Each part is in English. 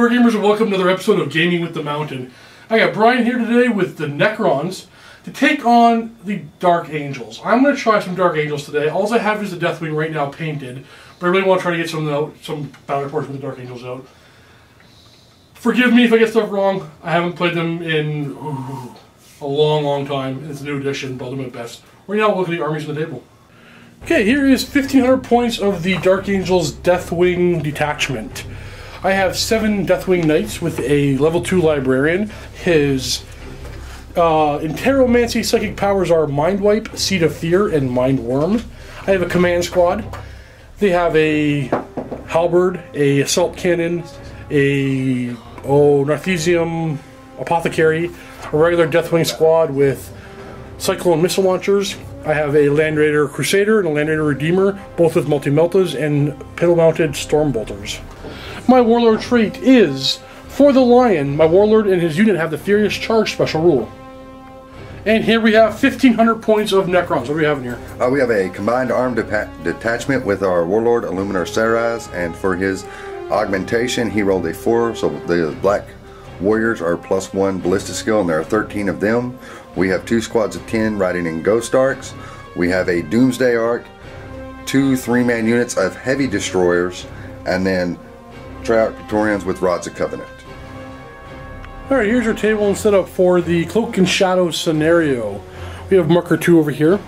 MiniWarGamers, and welcome to another episode of Gaming with the Mountain. I got Brian here today with the Necrons to take on the Dark Angels. I'm going to try some Dark Angels today. All I have is the Deathwing right now painted, but I really want to try to get some battle reports with the Dark Angels out. Forgive me if I get stuff wrong. I haven't played them in a long time. It's a new edition, but I'll do my best. Right now, look at the armies on the table. Okay, here is 1,500 points of the Dark Angels Deathwing detachment. I have 7 Deathwing Knights with a level 2 Librarian. His Interomancy psychic powers are Mind Wipe, Seed of Fear, and Mind Worm. I have a command squad. They have a Halberd, a Assault Cannon, a Narthesium Apothecary, a regular Deathwing squad with Cyclone Missile Launchers. I have a Land Raider Crusader and a Land Raider Redeemer, both with multi-meltas and pedal-mounted Storm Bolters. My Warlord trait is, for the Lion, my Warlord and his unit have the Furious Charge special rule. And here we have 1,500 points of Necrons. What do we have in here? We have a combined arm detachment with our Warlord, Illuminar Saraz, and for his augmentation, he rolled a 4, so the Black Warriors are +1 ballistic skill, and there are 13 of them. We have 2 squads of 10 riding in Ghost Arcs. We have a Doomsday Arc, 2 3-man units of Heavy Destroyers, and then Treyarch Praetorians with Rods of Covenant. Alright, here's our table and setup for the Cloak and Shadow scenario. We have marker 2 over here.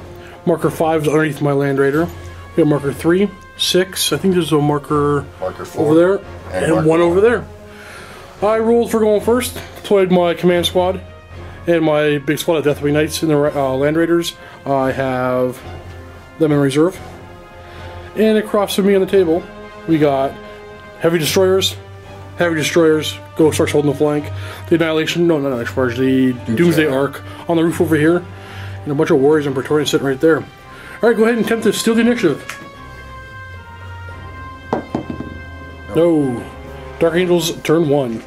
Marker 5 is underneath my Land Raider. We have marker 3, 6, I think there's a marker 4 over there, and 1 over there. I rolled for going first, deployed my command squad, and my big squad of Deathwing Knights and the Land Raiders. I have them in reserve. And across from me on the table, we got Heavy Destroyers, Ghost Arcs holding the flank, the Annihilation, the Doomsday Arc on the roof over here, and a bunch of Warriors and Praetorians sitting right there. Alright, go ahead and attempt to steal the initiative. No. Dark Angels, turn 1.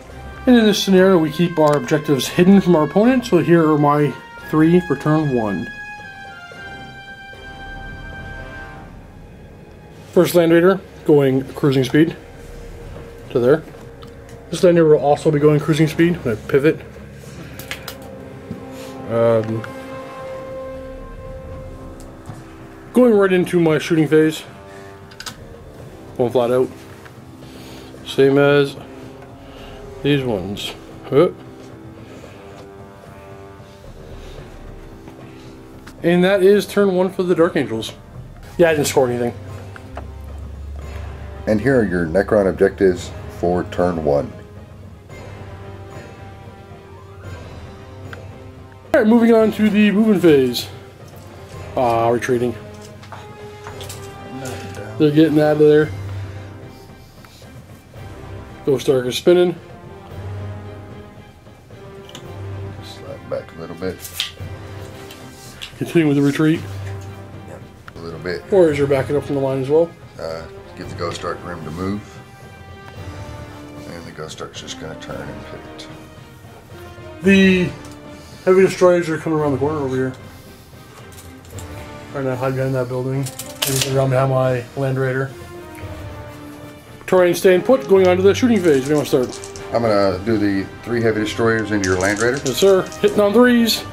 And in this scenario, we keep our objectives hidden from our opponent, so here are my 3 for turn 1. First Land Raider, going cruising speed to there. This Land Raider will also be going cruising speed. I'm going to pivot. Going right into my shooting phase. Going flat out. Same as these ones. And that is turn 1 for the Dark Angels. Yeah, I didn't score anything. And here are your Necron objectives for turn 1. Alright, moving on to the movement phase. Retreating. They're getting out of there. Ghost Arc is spinning. Slide back a little bit. Continuing with the retreat. Yep. A little bit. Warriors are backing up from the line as well. Get the Ghost Arc room to move. And the Ghost Arc's just going to turn and pivot. The Heavy Destroyers are coming around the corner over here. Trying to hide behind that building. And around behind my Land Raider. Praetorian staying put, going on to the shooting phase. We want to start. I'm going to do the 3 Heavy Destroyers into your Land Raider. Yes, sir. Hitting on 3s.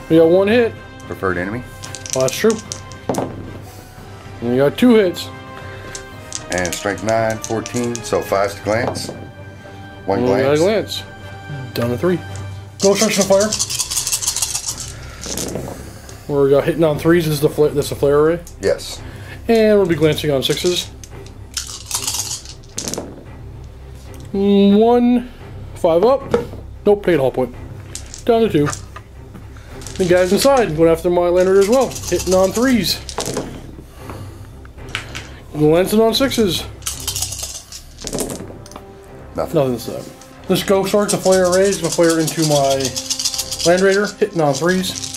We got 1 hit. Preferred enemy. Well, that's true. And we got 2 hits. And strength 9, 14, so 5's to glance. 1 glance. Got a glance. Down to 3. Ghost Arcs on fire. We're hitting on 3s. That's the flare array? Yes. And we'll be glancing on 6s. 1, 5 up. Nope, paid hull point. Down to 2. The guys inside going after my Land Raider as well. Hitting on 3s. Glancing on 6s. Nothing this time. This Ghost Arc, the flare array, is going to flare into my Land Raider. Hitting on 3s.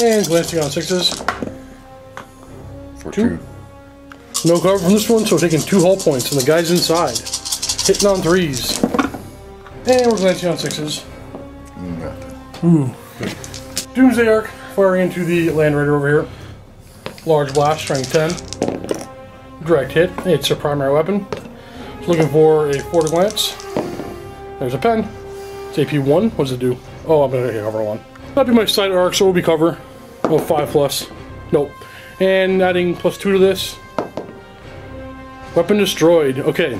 And glancing on 6s. For 2. No cover from this one, so we're taking 2 hull points. And the guys inside. Hitting on 3s. And we're glancing on 6s. Nothing. Doomsday Arc firing into the Land Raider over here. Large blast, strength 10. Direct hit. It's a primary weapon. Looking for a forward glance. There's a pen. It's AP1. What does it do? Oh, I'm going to cover 1. That'll be my side arc, so we'll be cover. Oh, 5+. Nope. And adding +2 to this. Weapon destroyed. Okay.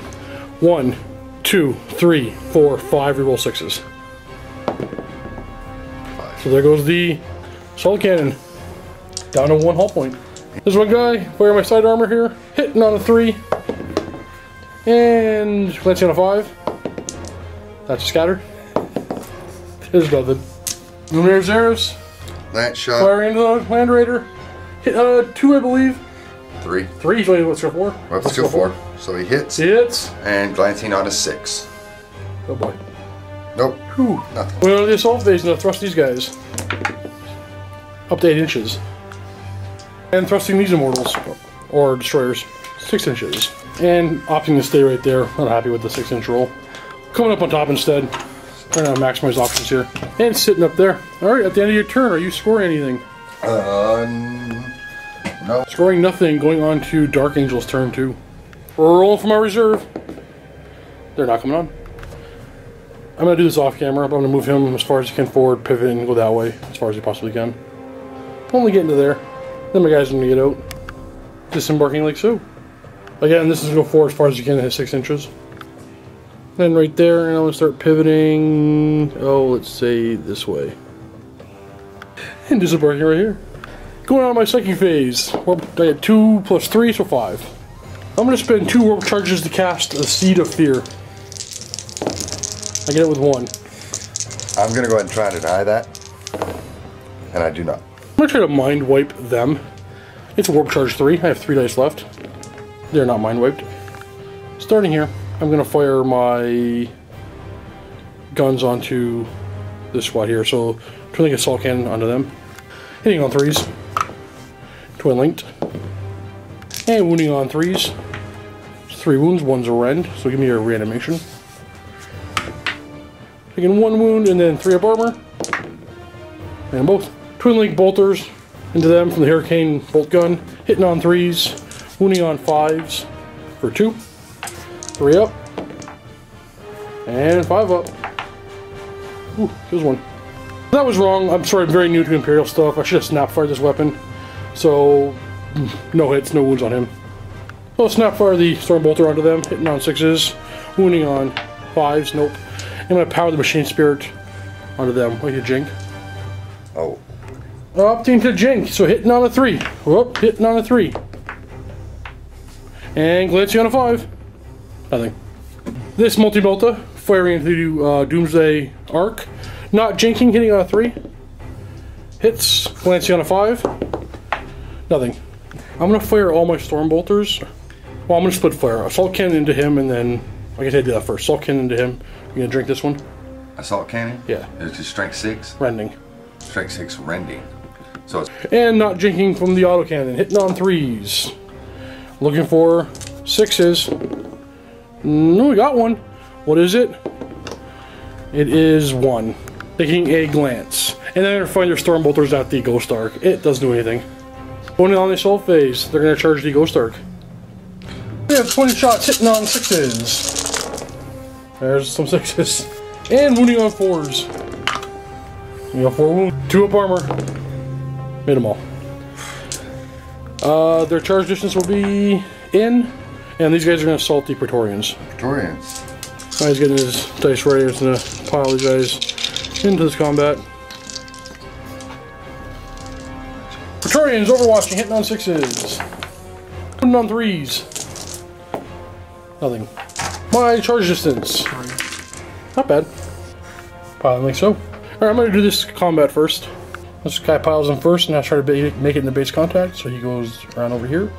1, 2, 3, 4, 5. Reroll 6s. So there goes the assault cannon. Down to 1 hull point. There's one guy wearing my side armor here. Hitting on a 3. And glancing on a 5. That's a scatter. There's nothing. Luminaire Zeros. That shot. Firing into the Land Raider. Hit 2, I believe. 3. 3. He's only, let's go 4. Let's go 4. So he hits. He hits. And glancing on a 6. Oh boy. Nope. Whew. Nothing. We're on the assault phase and thrust these guys. Up to 8 inches. And thrusting these immortals. Or destroyers. 6 inches. And opting to stay right there. Not happy with the 6-inch roll. Coming up on top instead. Trying to maximize options here. And sitting up there. Alright, at the end of your turn, are you scoring anything? No. Scoring nothing, going on to Dark Angels turn 2. We're rolling for my reserve. They're not coming on. I'm going to do this off camera, but I'm going to move him as far as he can forward, pivot, and go that way as far as he possibly can. Only get into there. Then my guys are going to get out. Disembarking like so. Again, this is going to go forward as far as you can to hit 6 inches. Then right there, and I'm going to start pivoting, oh, let's say this way. And disembarking right here. Going on my psychic phase. I get 2 + 3, so 5. I'm going to spend 2 warp charges to cast a Seed of Fear. I get it with 1. I'm going to go ahead and try to deny that. And I do not. I'm going to try to mind wipe them. It's warp charge 3. I have 3 dice left. They're not mind wiped. Starting here, I'm going to fire my guns onto this squad here. So, twin assault cannon onto them. Hitting on 3s. Twin linked. And wounding on 3s. 3 wounds, 1's a rend. So give me your reanimation. Taking 1 wound and then 3 up armor. And both. Twin link bolters into them from the Hurricane bolt gun. Hitting on 3s. Wounding on 5s for 2. 3 up. And 5 up. Ooh, here's 1. That was wrong. I'm sorry, I'm very new to Imperial stuff. I should have snap fired this weapon. So, no hits, no wounds on him. I'll snap fire the Storm Bolter onto them, hitting on 6s, wounding on 5s, nope. I'm going to power the Machine Spirit onto them. Like a Jink. Oh. Opting to Jink, so hitting on a 3. Whoop, hitting on a 3. And glancing on a 5. Nothing. This multi-bolter, firing into Doomsday Arc. Not jinking, hitting on a 3. Hits, glancing on a 5. Nothing. I'm going to fire all my Storm Bolters. Well, I'm going to split fire. Assault Cannon into him, and then, I guess I did that first. Assault Cannon into him. You going to drink this one? Assault Cannon? Yeah. It's just strength 6? Rending. Strength 6 rending. So it's... And not jinking from the auto cannon. Hitting on 3s. Looking for 6s. No, we got 1. What is it? It is 1. Taking a glance. And then they're find their Storm Bolters at the Ghost Arc. It doesn't do anything. Going on the assault phase, they're going to charge the Ghost Arc. We have 20 shots hitting on 6s. There's some 6s. And wounding on 4s. We got 4 wounds. 2 up armor. Made them all. Their charge distance will be in. And these guys are going to assault the Praetorians. Praetorians. Now he's getting his dice ready. He's going to pile these guys into this combat. Praetorians overwatching, hitting on 6s. Hitting on 3s. Nothing. My charge distance. Not bad. Piling like so. Alright, I'm going to do this combat first. This guy piles him first, and I try to make it in the base contact, so he goes around over here.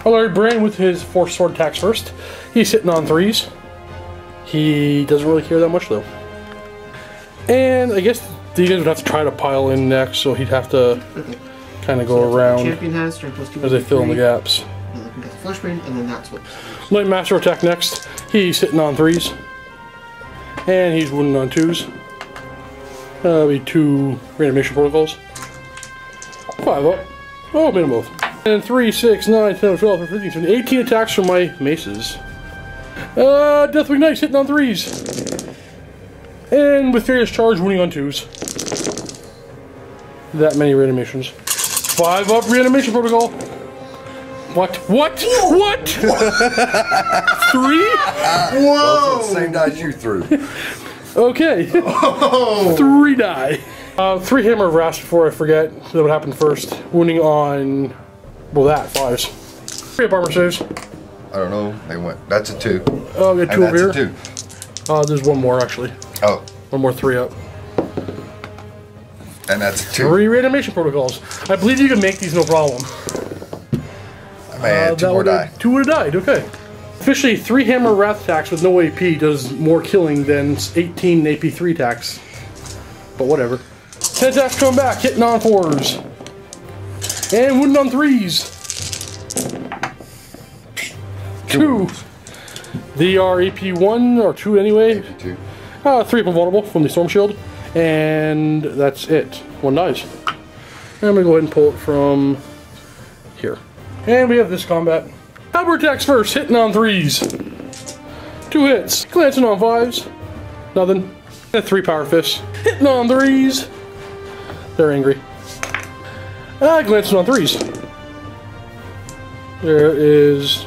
Alright, Bran with his 4 sword attacks first. He's hitting on 3s. He doesn't really care that much, though. And I guess these guys would have to try to pile in next, so he'd have to kind of go around champion has strength +2 as they fill in the gaps. And then the flashbang, and then that's what. Light Master attack next. He's hitting on 3s. And he's wounding on 2s. That'll be 2 reanimation protocols. 5 up. Oh, made them both. And 3, 6, 9, 10, 12, 15, 18 attacks from my maces. Deathwing Knights hitting on 3s. And with Furious Charge, winning on 2s. That many reanimations. 5-up reanimation protocol. What? What? What? 3? Whoa! That's the same dice you threw. Okay. Oh. 3 die. 3 Hammer of Wrath before I forget. That would happen first. Wounding on, well, that 5s. 3 up armor saves. I don't know. They went. That's a 2. Oh, we got 2 over here. That's a 2. There's one more actually. Oh. One more 3 up. And that's a 2. 3 reanimation protocols. I believe you can make these no problem. Man, 2 more die. 2 would have died. Okay. Officially, 3 Hammer Wrath attacks with no AP does more killing than 18 AP3 attacks. But whatever. 10 attacks coming back, hitting on 4s. And wounding on 3s. 2. They are AP1 or 2 anyway. AP2. 3 up invulnerable from the Storm Shield. And that's it. 1 dies. And I'm going to go ahead and pull it from here. And we have this combat. Halberd attacks first, hitting on 3s. 2 hits, glancing on 5s. Nothing. And 3 power fists, hitting on 3s. They're angry. Glancing on 3s. There is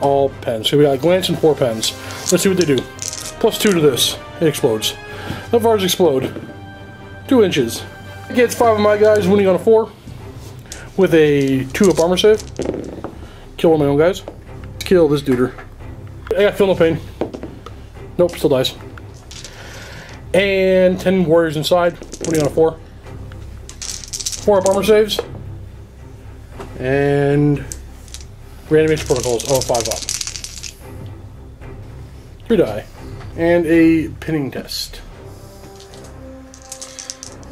all pens. So we got glance and 4 pens. Let's see what they do. +2 to this. It explodes. The Vars explode. 2 inches. It gets 5 of my guys, winning on a 4. With a 2-up armor save. Kill one of my own guys. Kill this duder. I got feel no pain. Nope, still dies. And 10 warriors inside, winning on a 4. 4-up armor saves. And reanimation protocols. Oh, 5-up. 3 die. And a pinning test.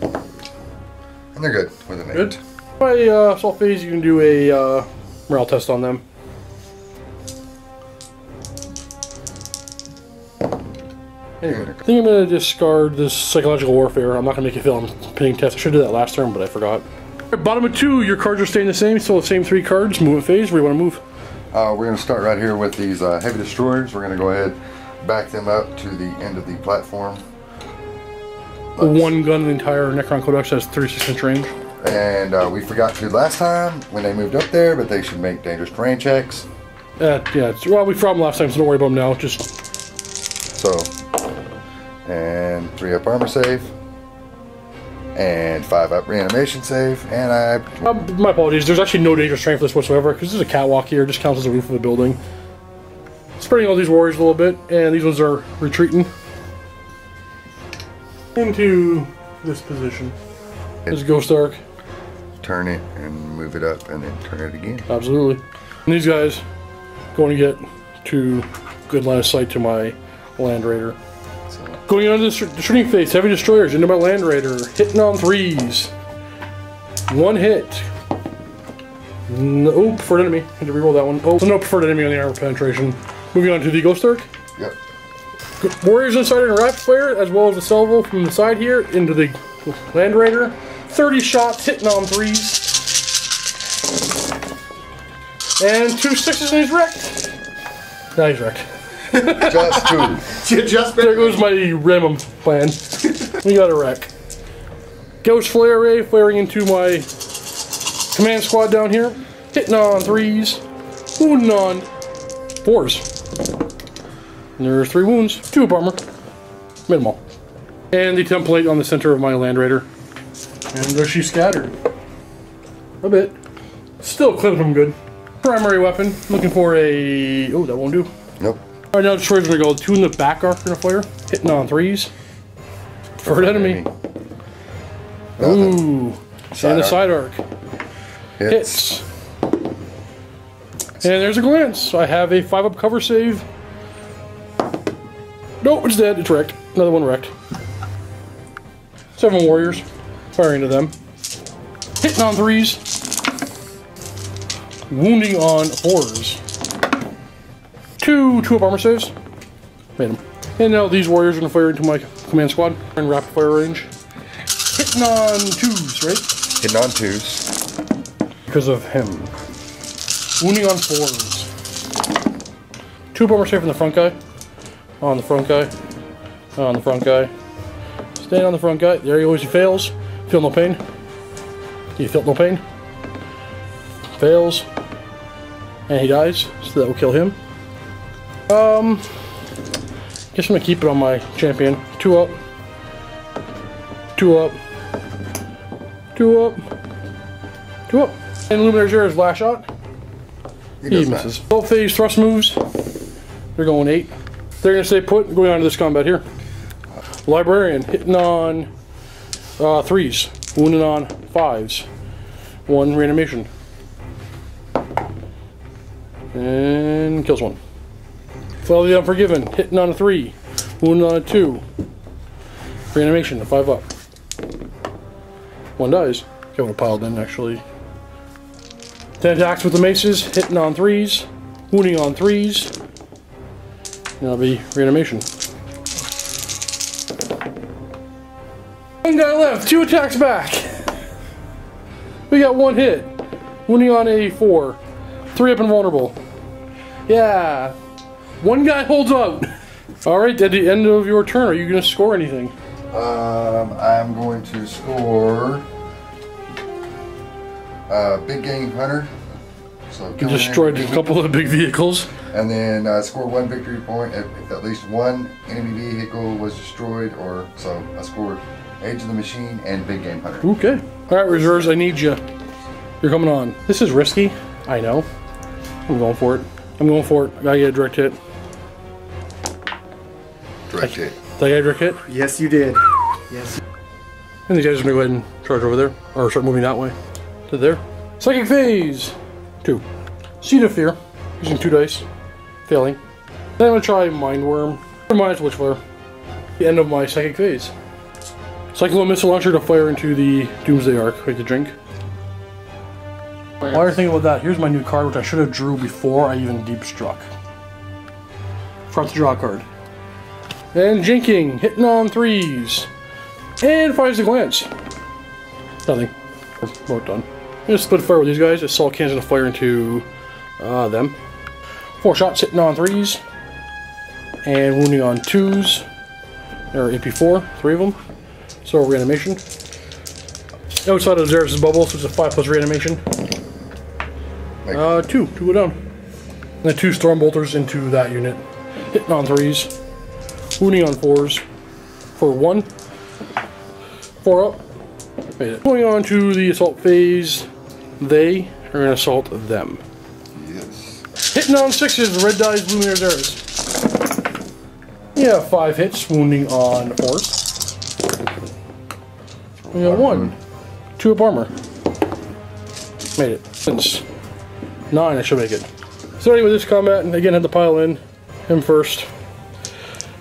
And they're good with an 8. Good. By assault phase, you can do a morale test on them. Anyway, I think I'm going to discard this psychological warfare. I'm not going to make it fail on pinning test. I should do that last turn, but I forgot. Bottom of 2, your cards are staying the same. Still the same 3 cards. Movement phase. Where do you want to move? We're going to start right here with these heavy destroyers. We're going to go ahead, back them up to the end of the platform. One gun in the entire Necron codex has 36-inch range. And we forgot to last time when they moved up there, but they should make dangerous terrain checks. Yeah, well, we forgot them last time, so don't worry about them now. Just so, and 3-up armor save, and 5-up reanimation save, and my apologies. There's actually no dangerous terrain for this whatsoever because there's a catwalk here. It just counts as the roof of the building. Spreading all these warriors a little bit, and these ones are retreating into this position. There's Ghost Arc. Turn it and move it up, and then turn it again. Absolutely. And these guys going to get to good line of sight to my Land Raider. So. Going on to the shooting phase, heavy destroyers into my Land Raider, hitting on 3s. 1 hit. No preferred enemy. Had to reroll that one. Oh, so no preferred enemy on the armor penetration. Moving on to the Ghost Arc. Yep. Warriors inside and rapid fire, as well as the salvo from the side here into the Land Raider. 30 shots, hitting on 3s. And 2 6s and he's wrecked. Now he's wrecked. Just 2. Just there goes my random plan. We got a wreck. Ghost Flare Array flaring into my command squad down here. Hitting on 3s. Wounding on 4s. And there's 3 wounds. 2-up armor. Minimal. And the template on the center of my Land Raider. And there she scattered. A bit. Still clipping them good. Primary weapon. Looking for a... Oh, that won't do. Nope. Alright, now destroyer's gonna go 2 in the back arc for the flare. Hitting on 3s. Preferred enemy. Ooh. And the side arc. Hits. And there's a glance. I have a 5-up cover save. Nope, it's dead. It's wrecked. Another one wrecked. 7 warriors. Firing to them. Hitting on 3s. Wounding on 4s. 2 2-up armor saves. Made them. And now these warriors are going to fire into my command squad in rapid fire range. Hitting on 2s, right? Hitting on 2s. Because of him. Wounding on 4s. 2 bomber safe on the front guy. On the front guy. On the front guy. Staying on the front guy. There he goes. He fails. Feel no pain. He felt no pain. Fails. And he dies. So that will kill him. Guess I'm gonna keep it on my champion. 2 up. 2 up. 2 up. 2 up. And Luminar's Zera's last shot. He misses. Both phase thrust moves. They're going 8. They're gonna stay put. Going on to this combat here. Librarian hitting on 3s, wounding on 5s. 1 reanimation. And kills 1. Flail of the Unforgiven hitting on a 3, wounding on a 2. Reanimation, 5 up. 1 dies. Get one piled in actually. 10 attacks with the maces, hitting on 3s, wounding on 3s. And that'll be reanimation. 1 guy left, 2 attacks back. We got 1 hit. Wounding on a 4. 3 up and vulnerable. Yeah. 1 guy holds out. Alright, at the end of your turn, are you going to score anything? I'm going to score Big Game Hunter. So You destroyed a couple of big vehicles. And then score 1 victory point if at least 1 enemy vehicle was destroyed, or so I scored Age of the Machine and Big Game Hunter. Okay. Alright, reserves, I need you. You're coming on. This is risky. I know. I'm going for it. I'm going for it. I gotta get a direct hit. Direct hit. Did I get a direct hit? Yes, you did. Yes. And these guys are gonna go ahead and charge over there. Or start moving that way. To there. Psychic Phase! 2. Seed of Fear. Using 2 dice. Failing. Then I'm gonna try Mind Worm. Minus Witchflare. The end of my Psychic Phase. Cyclone Missile Launcher to fire into the Doomsday Arc. Like the drink. While you're thinking about that, here's my new card, which I should have drew before I even deep struck. Forgot to draw a card. And Jinking, hitting on 3s. And fires a glance. Nothing. About done. I'm gonna split fire with these guys. Assault cannon's gonna fire into them. 4 shots hitting on 3s. And wounding on 2s. Or AP4, 3 of them. So reanimation. Outside of Xeris' bubble, so it's a 5+ reanimation. 2 go down. And then 2 storm bolters into that unit. Hitting on 3s. Wounding on 4s. For 1. 4 up. Made it. Going on to the assault phase. They are going to assault them. Yes. Hitting on 6s. Red dies, Luminar's Zera's. Yeah, 5 hits. Wounding on 4s. We got 1. 2 up armor. Made it. Since 9, I should make it. Starting with this combat, and again, had to pile in him first.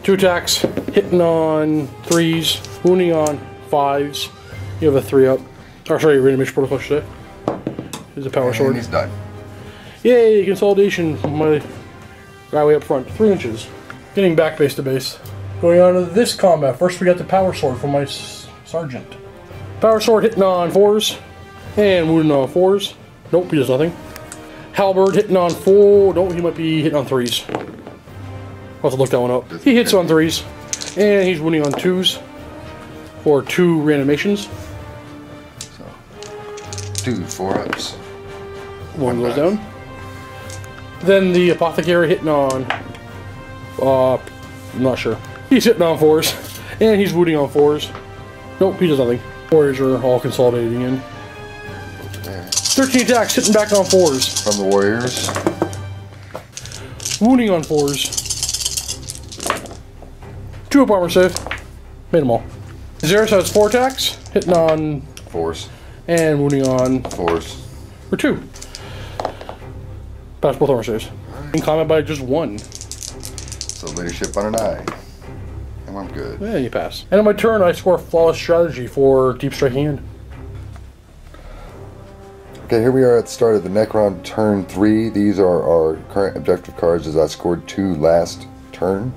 2 attacks, hitting on 3s, wounding on 5s. You have a 3 up. Or sorry, reanimation protocol, should I? Here's a power sword. And he's done. Yay, consolidation. My guy way up front, 3 inches. Getting back base to base. Going on to this combat. First, we got the power sword from my sergeant. Power sword hitting on 4s, and wounding on 4s. Nope, he does nothing. Halberd hitting on 4. Nope, he might be hitting on 3s. I'll have to look that one up. He hits on 3s, and he's wounding on 2s for 2 reanimations. So 2 4-ups. 1 goes down. Then the apothecary hitting on. I'm not sure. He's hitting on 4s, and he's wounding on 4s. Nope, he does nothing. Warriors are all consolidating in. 13 attacks, hitting back on 4s. From the Warriors. Wounding on 4s. 2 up armor save. Made them all. Xeris has 4 attacks, hitting on 4s. And wounding on 4s. For 2. Pass both armor saves. In combat by just 1. So leadership on an eye. And I'm good. Yeah, you pass. And on my turn, I score flawless strategy for deep striking in. Okay, here we are at the start of the Necron turn 3. These are our current objective cards as I scored 2 last turn.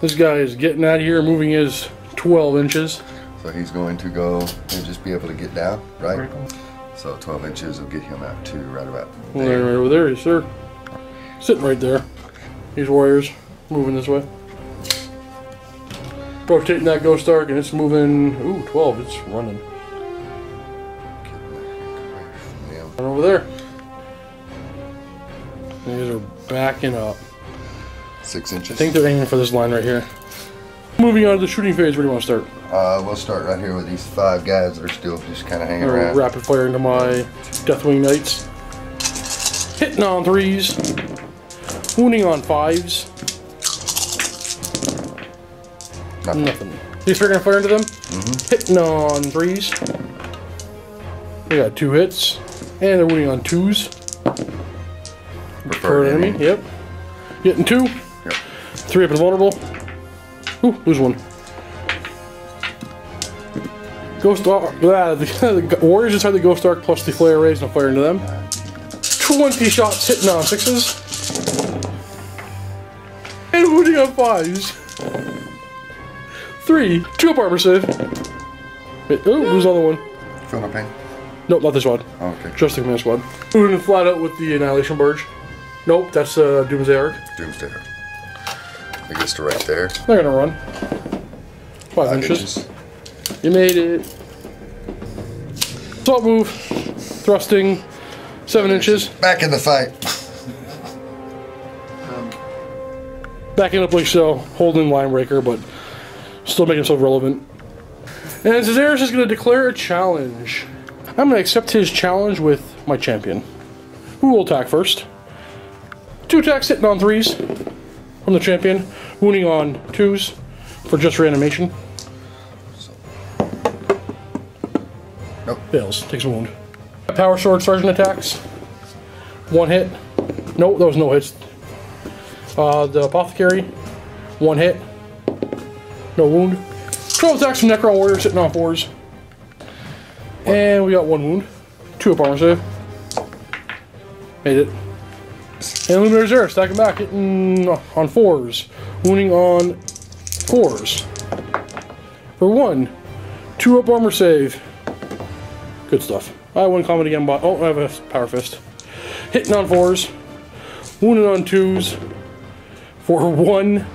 This guy is getting out of here, moving his 12 inches. So he's going to go and just be able to get down, right? So 12 inches will get him out to right about Right there. over there, yes sir. Sitting right there. These warriors moving this way. Rotating that Ghost Ark and it's moving. Ooh, 12. It's running. Yeah. Right over there. These are backing up. 6 inches. I think they're aiming for this line right here. Moving on to the shooting phase. Where do you want to start? We'll start right here with these 5 guys that are still just kind of hanging around. Rapid fire into my Deathwing Knights. Hitting on 3s. Wounding on 5s. Nothing. These three are gonna fire into them. Hitting on 3s. We got 2 hits. And they're wounding on 2s. Preferred enemy. Yep. Getting 2. Yep. 3 up and vulnerable. Ooh, lose 1. Ghost Ark. The warriors inside the Ghost Ark plus the flare rays and I'll fire into them. 20 shots hitting on 6s. And wounding on 5s. 3. 2 up armor save. Wait, oh, lose another one. Feel no pain? Nope, not this squad. Oh, okay. Just the command squad. Moving flat out with the Annihilation Barge. Nope, that's Doomsday Ark. Doomsday. It gets to right there. They're gonna run. 5 inches. You made it. Assault move. Thrusting. 7 inches. Back in the fight. Backing up like so. Holding line breaker, but still making himself relevant. And Caesarius is going to declare a challenge. I'm going to accept his challenge with my champion. Who will attack first? 2 attacks hitting on 3s from the champion. Wounding on 2s for just reanimation. Nope. Fails. Takes a wound. Power Sword Sergeant attacks. 1 hit. Nope, there was no hits. The Apothecary. 1 hit. No wound. 12 attacks from Necron Warrior sitting on 4s. And we got 1 wound. 2 up armor save. Made it. And Luminary's there, stacking back, hitting on 4s. Wounding on 4s. For 1. 2 up armor save. Good stuff. I have 1 comment again, but oh, I have a Power Fist. Hitting on 4s. Wounding on 2s. For 1.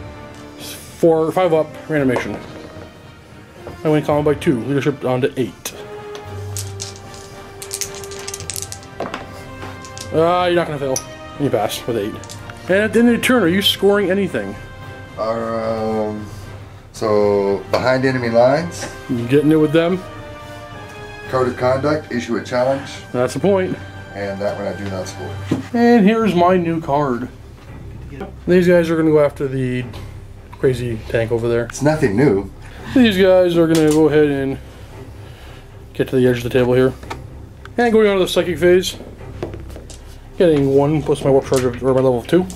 5 up reanimation. I win comment by 2. Leadership on to 8. You're not gonna fail. You pass with 8. And at the end of the turn, are you scoring anything? So behind enemy lines. You getting it with them? Code of conduct. Issue a challenge. That's the point. And that one I do not score. And here's my new card. These guys are gonna go after the crazy tank over there. It's nothing new. These guys are gonna go ahead and get to the edge of the table here. And going on to the psychic phase. Getting 1 plus my warp charge or my level 2.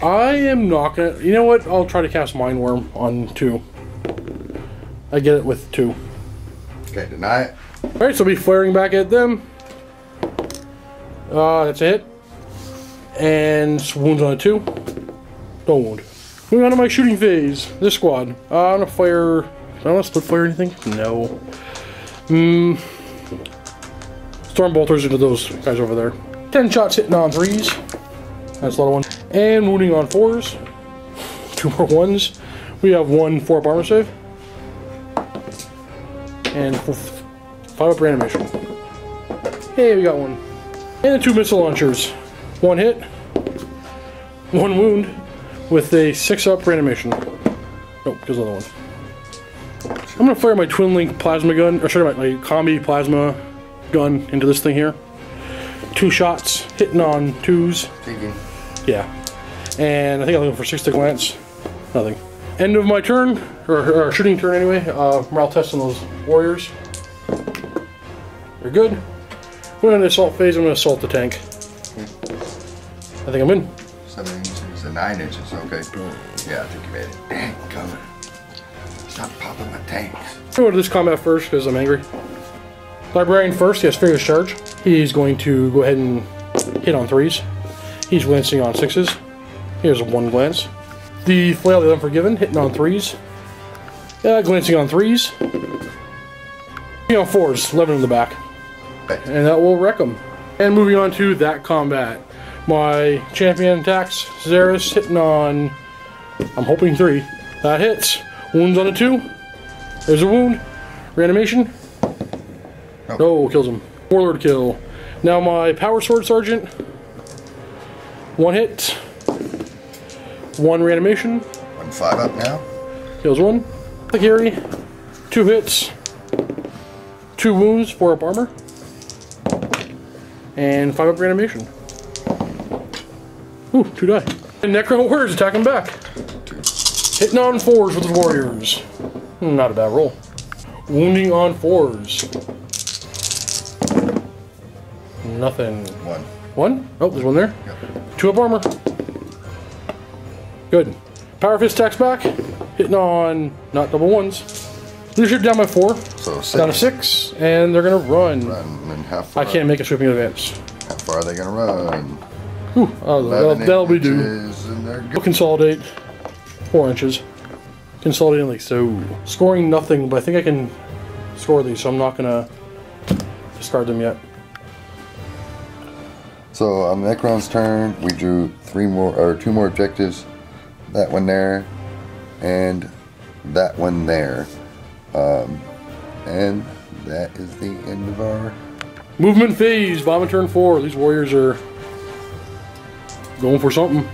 I am not gonna. You know what? I'll try to cast Mind Worm on 2. I get it with 2. Okay, deny it. Alright, so I'll be flaring back at them. That's a hit. And wounds on a 2. No wound. Moving on to my shooting phase. This squad. I'm gonna fire. Do I want to split fire or anything? No. Storm bolters into those guys over there. 10 shots hitting on 3s. That's a lot of 1. And wounding on 4s. 2 more 1s. We have 1 4 up armor save. And 5 up reanimation. Hey, we got 1. And 2 missile launchers. 1 hit. 1 wound. With a 6 up reanimation. Nope, there's another one. I'm gonna fire my twin link plasma gun, or sorry, my combi plasma gun into this thing here. 2 shots, hitting on 2s. Peeking. Yeah. And I think I'm looking for 6 to glance. Nothing. End of my turn, or shooting turn anyway. Morale test on those warriors. They're good. Going on the assault phase, I'm gonna assault the tank. I think I'm in. 7 inches and 9 inches. Okay. Yeah, I think you made it. Dang, cover. Stop popping my tanks. I'm going to go to this combat first because I'm angry. Librarian first, he has Furious Charge. He's going to go ahead and hit on 3s. He's glancing on 6s. Here's 1 glance. The Flail the Unforgiven, hitting on 3s. Glancing on 3s. Hitting on 4s, 11 in the back. And that will wreck them. And moving on to that combat. My champion attacks Xeris, hitting on, I'm hoping 3. That hits. Wounds on a 2. There's a wound. Reanimation. No, kills him. Warlord kill. Now my Power Sword Sergeant. 1 hit. 1 reanimation. 1 5 up now. Kills 1. The carry. 2 hits. 2 wounds, 4 up armor. And 5 up reanimation. Ooh, 2 die. And Necron Warriors attacking back. 2. Hitting on 4s with the Warriors. Not a bad roll. Wounding on 4s. Nothing. 1. 1? Oh, there's 1 there. Yep. 2 up armor. Good. Power Fist attacks back. Hitting on not double 1s. Leadership down by 4. So 6. Down to 6. And they're going to run. And how far? I can't make a sweeping advance. How far are they going to run? Ooh, that'll be due. And they're We'll consolidate 4 inches. Consolidating like so. Scoring nothing, but I think I can score these, so I'm not gonna discard them yet. So on Necron's turn, we drew 2 more objectives. That one there, and that one there. And that is the end of our Movement phase, bottom of turn 4. These warriors are going for something.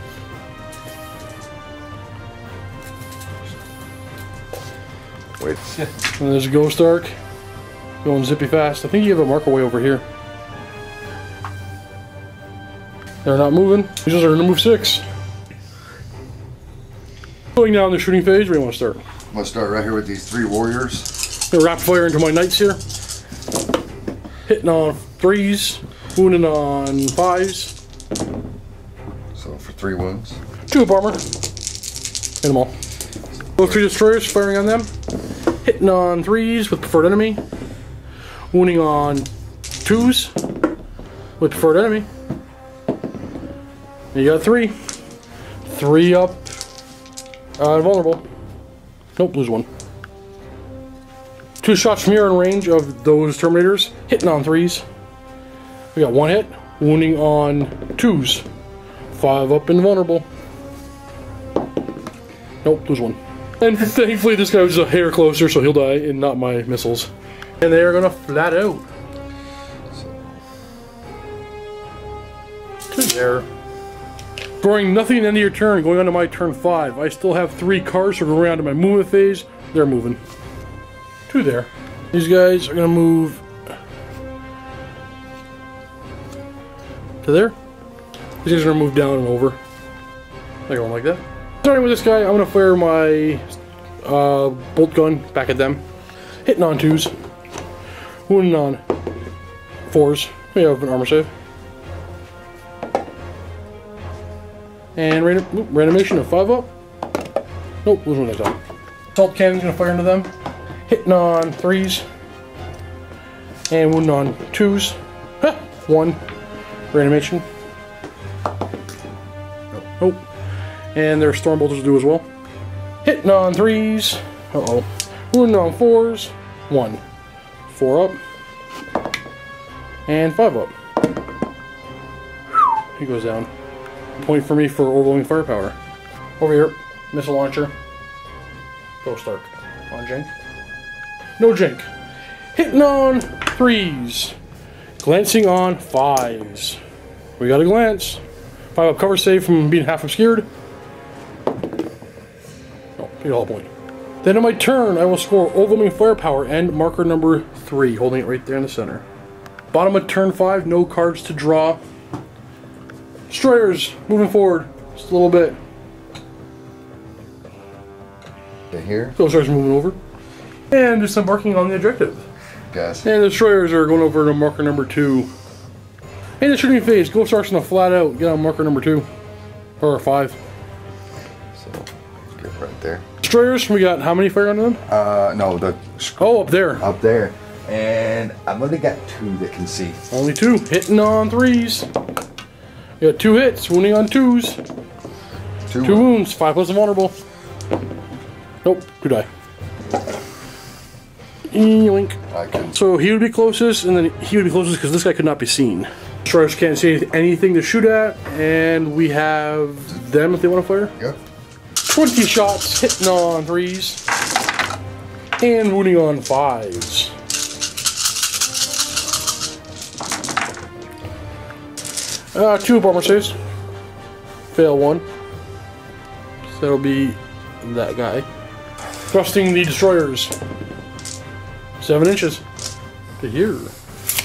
wait. And there's a Ghost Arc. Going zippy fast. I think you have a marker way over here. They're not moving. These are going to move 6. Going down the shooting phase, where do you want to start? I'm going to start right here with these 3 warriors. I'm going to rapid fire into my knights here. Hitting on 3s, wounding on 5s. So for 3 wounds. 2 up armor. Hit them all. Those 3 destroyers, firing on them. Hitting on 3s with preferred enemy. Wounding on 2s with preferred enemy. And you got 3. 3 up. Invulnerable. Nope, lose 1. 2 shots from here in range of those Terminators. Hitting on 3s. We got 1 hit. Wounding on 2s. 5 up invulnerable. Nope, lose 1. And thankfully this guy was a hair closer, so he'll die and not my missiles. And they are gonna flat out. To there. Scoring nothing at the end of your turn, going on to my turn 5. I still have 3 cards to go around to my movement phase. They're moving. To there. These guys are gonna move to there. These guys are gonna move down and over. Like going like that. Starting with this guy, I'm gonna fire my bolt gun back at them. Hitting on 2s. Wounding on 4s. We have an armor save. And reanimation of 5 up. Nope, lose 1 next time. Assault cannon's gonna fire into them. Hitting on 3s. And wounding on 2s. 1. Reanimation. Nope. And their storm bolters do as well. Hitting on 3s. Uh-oh. Wounding on 4s. 1. 4 up. And 5 up. He goes down. Point for me for overwhelming firepower. Over here. Missile launcher. Ghost Arc. On Jink. No Jink. Hitting on 3s. Glancing on 5s. We got a glance. 5 up cover save from being half obscured. Oh, get all point. Then on my turn, I will score overwhelming firepower and marker number 3, holding it right there in the center. Bottom of turn 5, no cards to draw. Destroyers, moving forward just a little bit. Right here. Ghost Arcs moving over. And just embarking on the objective. Guys. And the destroyers are going over to marker number 2. In the shooting phase, Ghost Arcs gonna flat out get on marker number 2. Or 5. So, get right there. Destroyers, we got how many fire onto them? No, the... Oh, up there. Up there. And I've only got 2 that can see. Only 2. Hitting on 3s. You got 2 hits, wounding on 2s. 2 wounds, 5 plus invulnerable. Nope, 2 die. Yoink. I can. So he would be closest, and then he would be closest because this guy could not be seen. Destroyers can't see anything to shoot at, and we have them if they want to fire. Yep. 20 shots, hitting on 3s, and wounding on 5s. Two armor saves. Fail 1. So that'll be that guy. Thrusting the destroyers. 7 inches to here.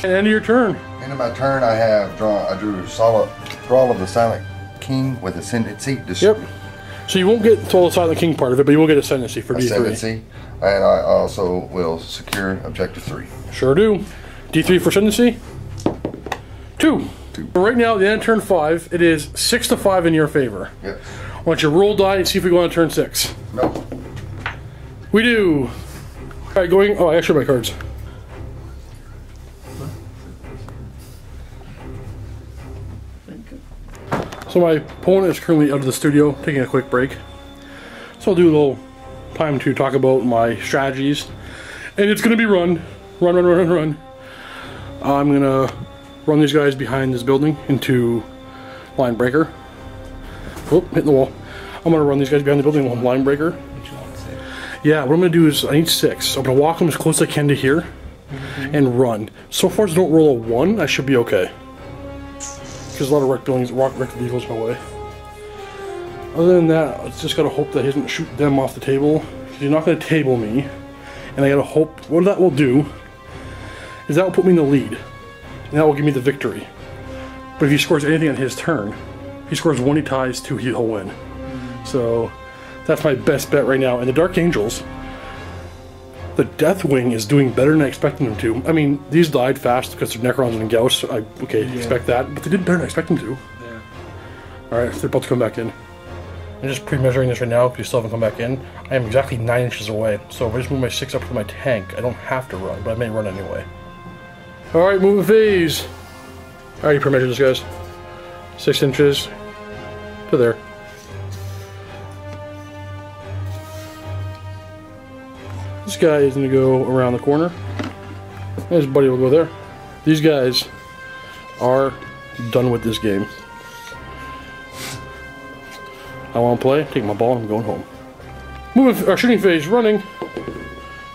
And end of your turn. End of my turn, I drew solid Thrall of the Silent King with Ascendancy. Yep. So you won't get the Silent King part of it, but you will get Ascendancy for D3. Ascendancy. And I also will secure Objective 3. Sure do. D3 for Ascendancy. 2. Right now, at the end of turn 5, it is 6 to 5 in your favor. Yep. Why don't you roll die and see if we go on turn 6? Nope. We do. Alright, going. Oh, I actually have my cards. So my opponent is currently out of the studio, taking a quick break. So I'll do a little time to talk about my strategies. And it's going to be run. I'm going to run these guys behind this building into line breaker. Oh, hitting the wall. I'm going to run these guys behind the building on line breaker. Yeah, what I'm going to do is I need 6. So I'm going to walk them as close as I can to here and run. So far as I don't roll a 1, I should be okay. Because a lot of wrecked vehicles my way. Other than that, I just got to hope that he doesn't shoot them off the table. He's not going to table me. And I got to hope, what that will do is that will put me in the lead. And that will give me the victory. But if he scores anything on his turn, he scores 1, he ties, 2, he'll win. So that's my best bet right now. And the Dark Angels, the Deathwing is doing better than I expected them to. I mean, these died fast because they're Necrons and Gauss. So expect that. But they did better than I expected them to. Yeah. Alright, they're about to come back in. I'm just pre-measuring this right now because you still haven't come back in. I am exactly 9 inches away. So if I just move my 6 up to my tank, I don't have to run, but I may run anyway. Alright, moving phase. I already pre-measured this, guys. 6 inches to there. This guy is going to go around the corner. His buddy will go there. These guys are done with this game. I want to play, take my ball, and I'm going home. Moving, shooting phase, running.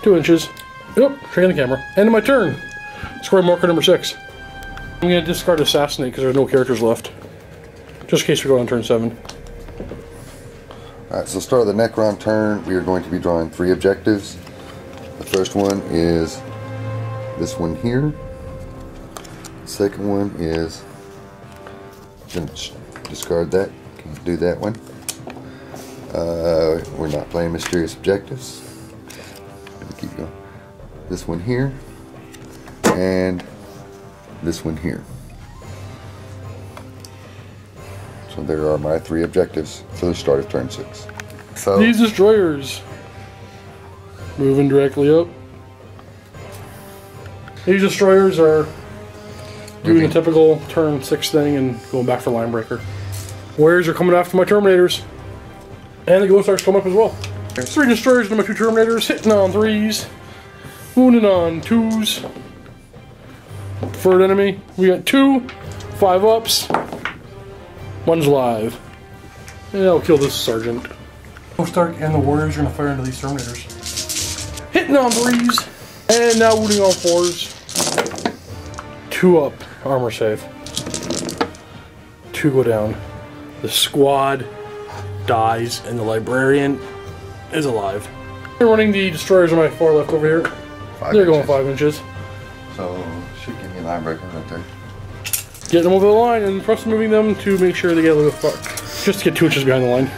2 inches. Yep, tracking the camera. End of my turn. Square marker number 6. I'm going to discard Assassinate because there are no characters left. Just in case we go on turn 7. Alright, so start of the Necron turn, we are going to be drawing 3 objectives. The first one is this one here. The second one is, I'm going to discard that, can't do that one. We're not playing mysterious objectives. Keep going. This one here, and this one here. So there are my 3 objectives for the start of turn 6. So these destroyers moving directly up. These destroyers are doing a typical turn 6 thing and going back for line breaker. Warriors are coming after my Terminators. And the Ghost Arcs come up as well. 3 destroyers and my 2 Terminators, hitting on 3s, wounding on 2s. Third enemy, we got 2, 5 ups, 1's live. And I'll kill this Sergeant. Ghost Arc and the Warriors are going to fire into these Terminators. Hitting on 3s, and now wounding on 4s. 2 up, armor save. 2 go down. The squad dies, and the Librarian is alive. They're running the destroyers on my far left over here. They're going 5 inches. So, should give me a line breaker right there. Get them over the line and press moving them to make sure they get a little fuck. Just to get 2 inches behind the line.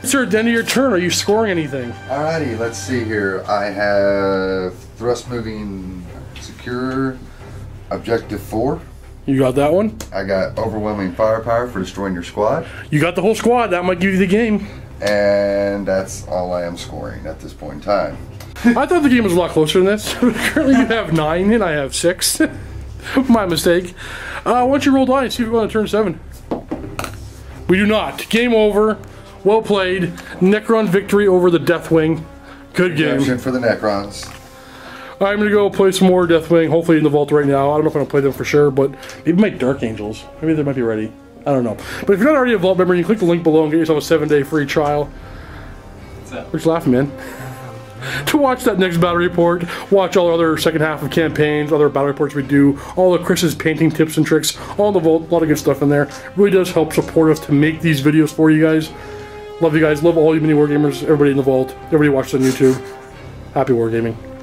Sir, at the end of your turn, are you scoring anything? Alrighty, let's see here. I have thrust moving secure objective 4. You got that one? I got overwhelming firepower for destroying your squad. You got the whole squad. That might give you the game. And that's all I am scoring at this point in time. I thought the game was a lot closer than this. Currently you have 9 and I have 6. My mistake. Why don't you roll die and see if we go on to turn 7. We do not. Game over. Well played. Necron victory over the Deathwing. Good game. Redemption for the Necrons. I'm gonna go play some more Deathwing, hopefully in the vault right now. I don't know if I'm gonna play them for sure, but maybe my Dark Angels. Maybe they might be ready. I don't know. But if you're not already a vault member, you can click the link below and get yourself a 7-day free trial. What's up? We're just laughing, man. To watch that next battle report, watch all our other second half of campaigns, other battle reports we do, all of Chris's painting tips and tricks, all in the vault, a lot of good stuff in there. It really does help support us to make these videos for you guys. Love you guys, love all you mini wargamers, everybody in the vault, everybody watches on YouTube. Happy wargaming.